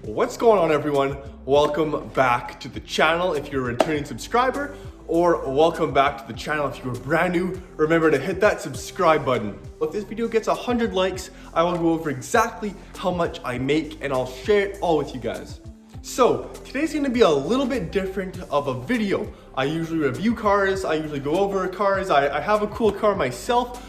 What's going on, everyone? Welcome back to the channel if you're a returning subscriber, or welcome back to the channel if you're brand new. Remember to hit that subscribe button. If this video gets 100 likes, I will go over exactly how much I make and I'll share it all with you guys. So today's gonna be a little bit different of a video. I usually review cars, I usually go over cars, I have a cool car myself,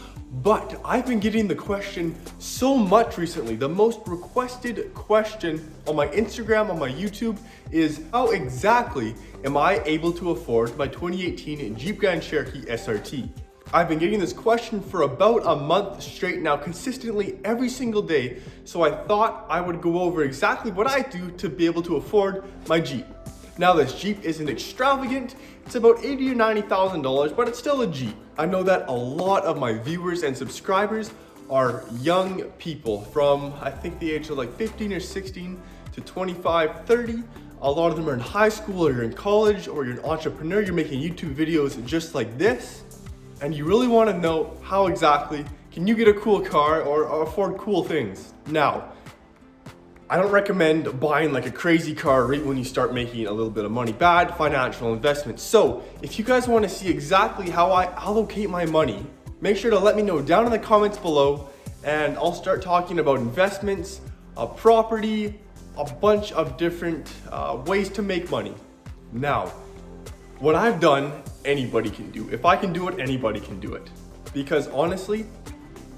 but I've been getting the question so much recently. The most requested question on my Instagram, on my YouTube, is how exactly am I able to afford my 2018 Jeep Grand Cherokee SRT? I've been getting this question for about a month straight now, consistently every single day, so I thought I would go over exactly what I do to be able to afford my Jeep. Now, this Jeep isn't extravagant, it's about $80,000 or $90,000, but it's still a Jeep. I know that a lot of my viewers and subscribers are young people from, I think, the age of like 15 or 16 to 25, 30. A lot of them are in high school, or you're in college, or you're an entrepreneur, you're making YouTube videos just like this, and you really want to know how exactly can you get a cool car or afford cool things. Now, I don't recommend buying like a crazy car right when you start making a little bit of money. Bad financial investment. So if you guys want to see exactly how I allocate my money, make sure to let me know down in the comments below, and I'll start talking about investments, property, a bunch of different ways to make money. Now, what I've done, anybody can do. If I can do it, anybody can do it. Because honestly,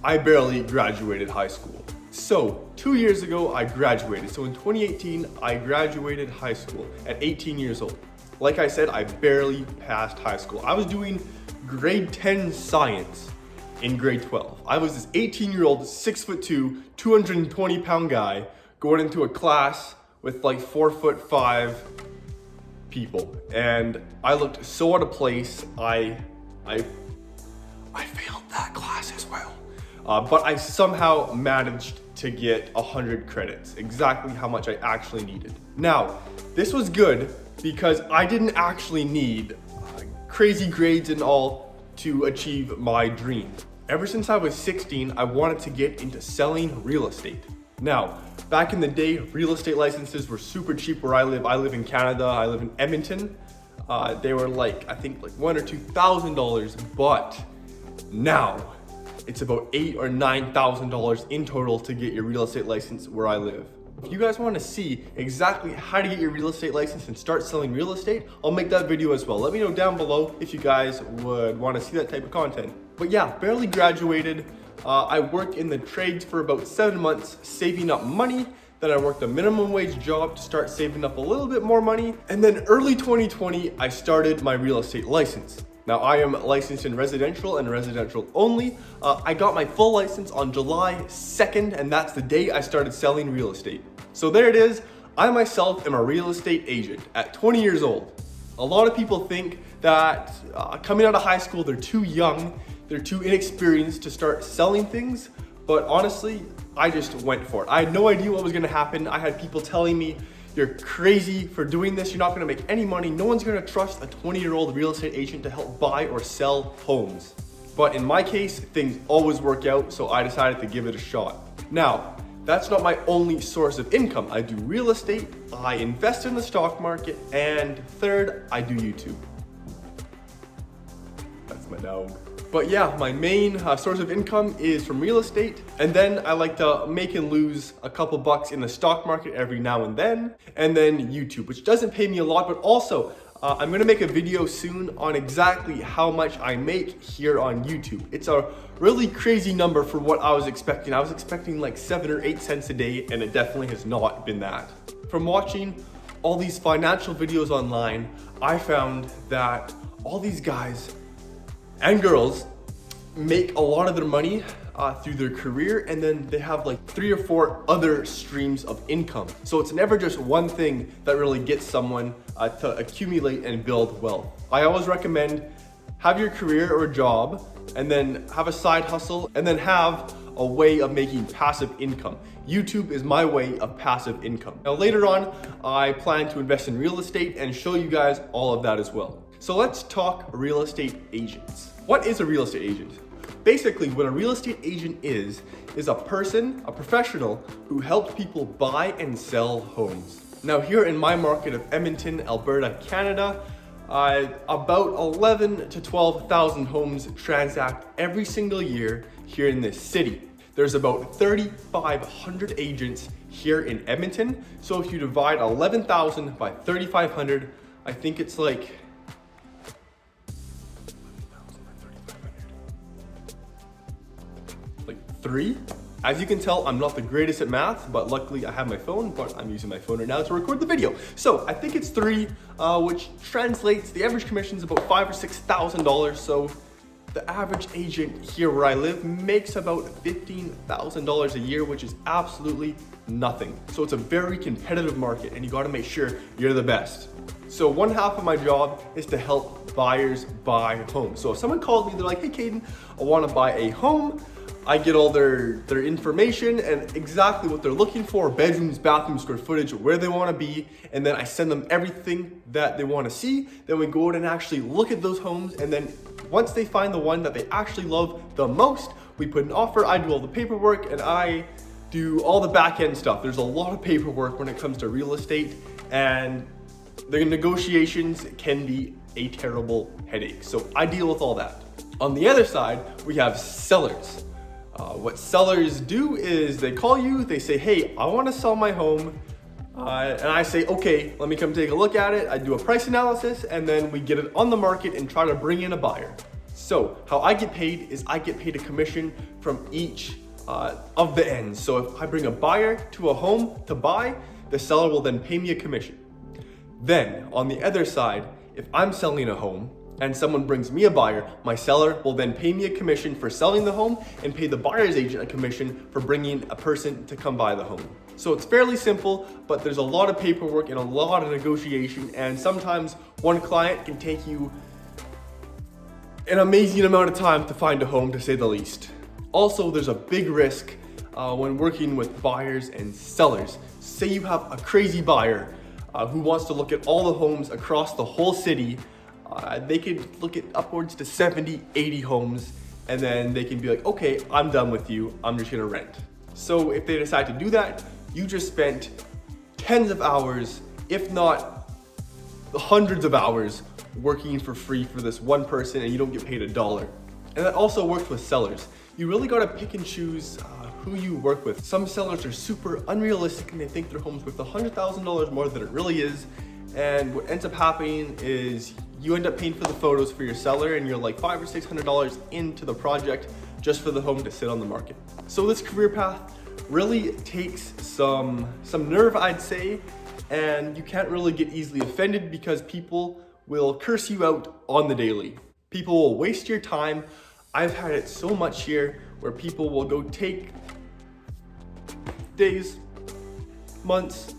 I barely graduated high school. So 2 years ago, I graduated. So in 2018, I graduated high school at 18 years old. Like I said, I barely passed high school. I was doing grade 10 science in grade 12. I was this 18-year-old, 6'2", 220-pound guy going into a class with like 4'5" people. And I looked so out of place. I failed that class as well. But I somehow managed to get 100 credits, exactly how much I actually needed. Now, this was good because I didn't actually need crazy grades and all to achieve my dream. Ever since I was 16, I wanted to get into selling real estate. Now, back in the day, real estate licenses were super cheap where I live. I live in Canada, I live in Edmonton. They were like, I think like $1,000 or $2,000, but now, it's about $8,000 or $9,000 in total to get your real estate license where I live. If you guys want to see exactly how to get your real estate license and start selling real estate, I'll make that video as well. Let me know down below if you guys would want to see that type of content. But yeah, barely graduated. I worked in the trades for about 7 months, saving up money. Then I worked a minimum wage job to start saving up a little bit more money. And then early 2020, I started my real estate license. Now, I am licensed in residential and residential only. I got my full license on July 2nd, and that's the day I started selling real estate. So there it is. I myself am a real estate agent at 20 years old. A lot of people think that coming out of high school, they're too young, they're too inexperienced to start selling things. But honestly, I just went for it. I had no idea what was gonna happen. I had people telling me, you're crazy for doing this. You're not gonna make any money. No one's gonna trust a 20-year-old real estate agent to help buy or sell homes. But in my case, things always work out, so I decided to give it a shot. Now, that's not my only source of income. I do real estate, I invest in the stock market, and third, I do YouTube. That's my dog. But yeah, my main source of income is from real estate, and then I like to make and lose a couple bucks in the stock market every now and then YouTube, which doesn't pay me a lot, but also I'm gonna make a video soon on exactly how much I make here on YouTube. It's a really crazy number for what I was expecting. I was expecting like 7 or 8 cents a day, and it definitely has not been that. From watching all these financial videos online, I found that all these guys and girls make a lot of their money through their career, and then they have like 3 or 4 other streams of income. So it's never just one thing that really gets someone to accumulate and build wealth. I always recommend have your career or job, and then have a side hustle, and then have a way of making passive income. YouTube is my way of passive income. Now later on, I plan to invest in real estate and show you guys all of that as well. So let's talk real estate agents. What is a real estate agent? Basically, what a real estate agent is a person, a professional, who helps people buy and sell homes. Now here in my market of Edmonton, Alberta, Canada, about 11 to 12,000 homes transact every single year here in this city. There's about 3,500 agents here in Edmonton. So if you divide 11,000 by 3,500, I think it's like three. As you can tell, I'm not the greatest at math, but luckily I have my phone, but I'm using my phone right now to record the video. So I think it's three, which translates, the average commission is about $5,000 or $6,000. So the average agent here where I live makes about $15,000 a year, which is absolutely nothing. So it's a very competitive market and you gotta make sure you're the best. So one half of my job is to help buyers buy homes. So if someone called me, they're like, hey Caden, I wanna buy a home. I get all their information and exactly what they're looking for, bedrooms, bathrooms, square footage, where they want to be, and then I send them everything that they want to see. Then we go out and actually look at those homes, and then once they find the one that they actually love the most, we put an offer, I do all the paperwork, and I do all the back end stuff. There's a lot of paperwork when it comes to real estate, and the negotiations can be a terrible headache. So I deal with all that. On the other side, we have sellers. What sellers do is they call you, they say, hey, I want to sell my home. And I say, okay, let me come take a look at it. I do a price analysis and then we get it on the market and try to bring in a buyer. So how I get paid is I get paid a commission from each of the ends. So if I bring a buyer to a home to buy, the seller will then pay me a commission. Then on the other side, if I'm selling a home, and someone brings me a buyer, my seller will then pay me a commission for selling the home and pay the buyer's agent a commission for bringing a person to come buy the home. So it's fairly simple, but there's a lot of paperwork and a lot of negotiation, and sometimes one client can take you an amazing amount of time to find a home, to say the least. Also, there's a big risk when working with buyers and sellers. Say you have a crazy buyer who wants to look at all the homes across the whole city. They could look at upwards to 70, 80 homes, and then they can be like, okay, I'm done with you, I'm just gonna rent. So if they decide to do that, you just spent tens of hours, if not hundreds of hours, working for free for this one person and you don't get paid $1. And that also works with sellers. You really gotta pick and choose who you work with. Some sellers are super unrealistic and they think their home's worth $100,000 more than it really is. And what ends up happening is you end up paying for the photos for your seller and you're like $500 or $600 into the project just for the home to sit on the market. So this career path really takes some nerve, I'd say, and you can't really get easily offended because people will curse you out on the daily. People will waste your time. I've had it so much here where people will go take days, months,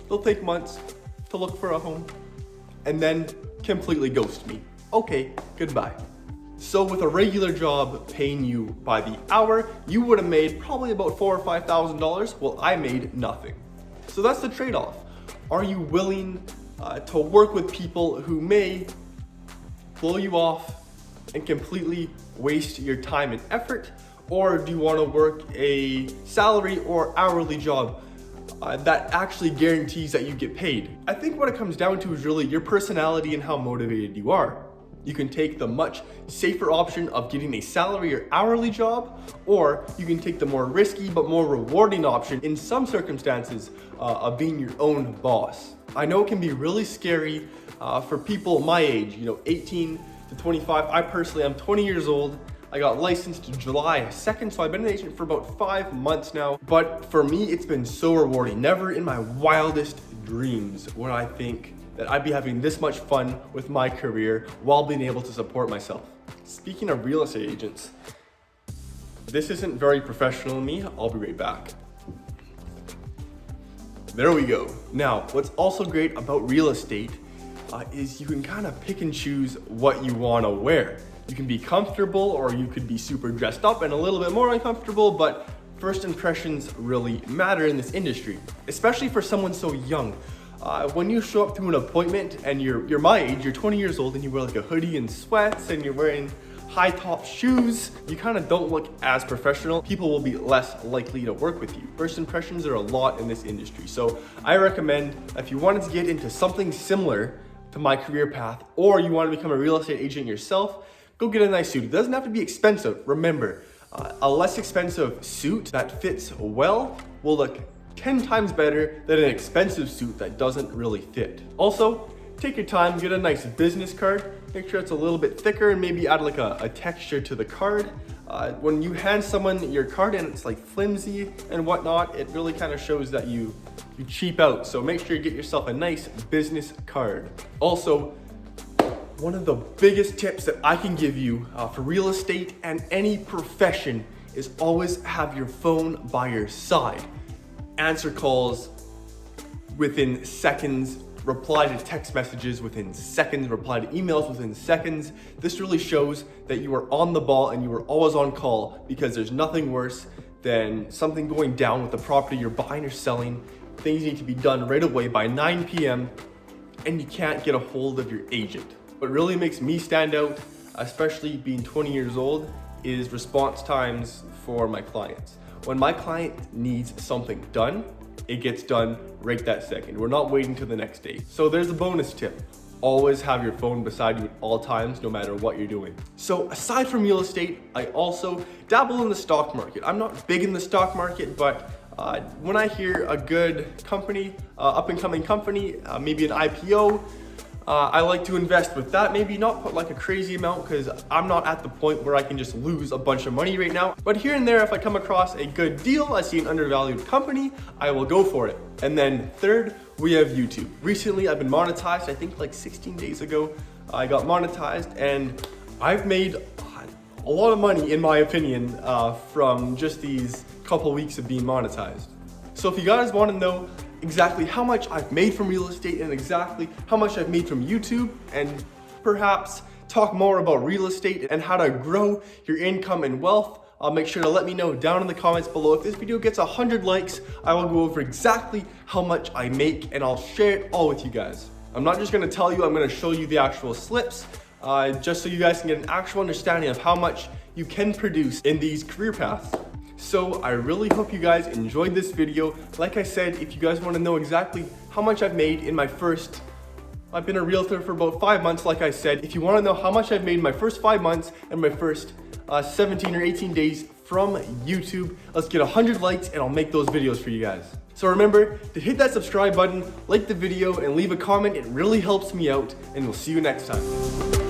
they'll take months to look for a home and then completely ghost me. Okay, goodbye. So with a regular job paying you by the hour, you would have made probably about $4,000 or $5,000. Well, I made nothing. So that's the trade-off. Are you willing to work with people who may blow you off and completely waste your time and effort? Or do you want to work a salary or hourly job that actually guarantees that you get paid? I think what it comes down to is really your personality and how motivated you are. You can take the much safer option of getting a salary or hourly job, or you can take the more risky but more rewarding option in some circumstances of being your own boss. I know it can be really scary for people my age, 18 to 25. I personally am 20 years old. I got licensed July 2nd, so I've been an agent for about 5 months now. But for me, it's been so rewarding. Never in my wildest dreams would I think that I'd be having this much fun with my career while being able to support myself. Speaking of real estate agents, this isn't very professional of me. I'll be right back. There we go. Now, what's also great about real estate is you can kind of pick and choose what you want to wear. You can be comfortable or you could be super dressed up and a little bit more uncomfortable, but first impressions really matter in this industry, especially for someone so young. When you show up to an appointment and you're my age, you're 20 years old and you wear like a hoodie and sweats and you're wearing high top shoes, you kind of don't look as professional. People will be less likely to work with you. First impressions are a lot in this industry. So I recommend if you wanted to get into something similar to my career path, or you want to become a real estate agent yourself, go get a nice suit. It doesn't have to be expensive. Remember, a less expensive suit that fits well will look 10 times better than an expensive suit that doesn't really fit. Also, take your time, get a nice business card. Make sure it's a little bit thicker and maybe add like a texture to the card. When you hand someone your card and it's like flimsy and whatnot, it really kind of shows that you cheap out. So make sure you get yourself a nice business card. Also, one of the biggest tips that I can give you for real estate and any profession is always have your phone by your side. Answer calls within seconds, reply to text messages within seconds, reply to emails within seconds. This really shows that you are on the ball and you are always on call, because there's nothing worse than something going down with the property you're buying or selling. Things need to be done right away by 9 p.m. and you can't get a hold of your agent. What really makes me stand out, especially being 20 years old, is response times for my clients. When my client needs something done, it gets done right that second. We're not waiting till the next day. So there's a bonus tip. Always have your phone beside you at all times, no matter what you're doing. So aside from real estate, I also dabble in the stock market. I'm not big in the stock market, but when I hear a good company, up and coming company, maybe an IPO, I like to invest with that. Maybe not put like a crazy amount, because I'm not at the point where I can just lose a bunch of money right now. But here and there, if I come across a good deal, I see an undervalued company, I will go for it. And then third, we have YouTube. Recently, I've been monetized. I think like 16 days ago, I got monetized, and I've made a lot of money, in my opinion, from just these couple weeks of being monetized. So if you guys want to know exactly how much I've made from real estate and exactly how much I've made from YouTube, and perhaps talk more about real estate and how to grow your income and wealth, make sure to let me know down in the comments below. If this video gets 100 likes, I will go over exactly how much I make and I'll share it all with you guys. I'm not just going to tell you, I'm going to show you the actual slips, just so you guys can get an actual understanding of how much you can produce in these career paths. So I really hope you guys enjoyed this video. Like I said, if you guys want to know exactly how much I've made in my first, I've been a realtor for about 5 months, like I said. If you want to know how much I've made in my first 5 months and my first 17 or 18 days from YouTube, let's get 100 likes and I'll make those videos for you guys. So remember to hit that subscribe button, like the video, and leave a comment. It really helps me out, and we'll see you next time.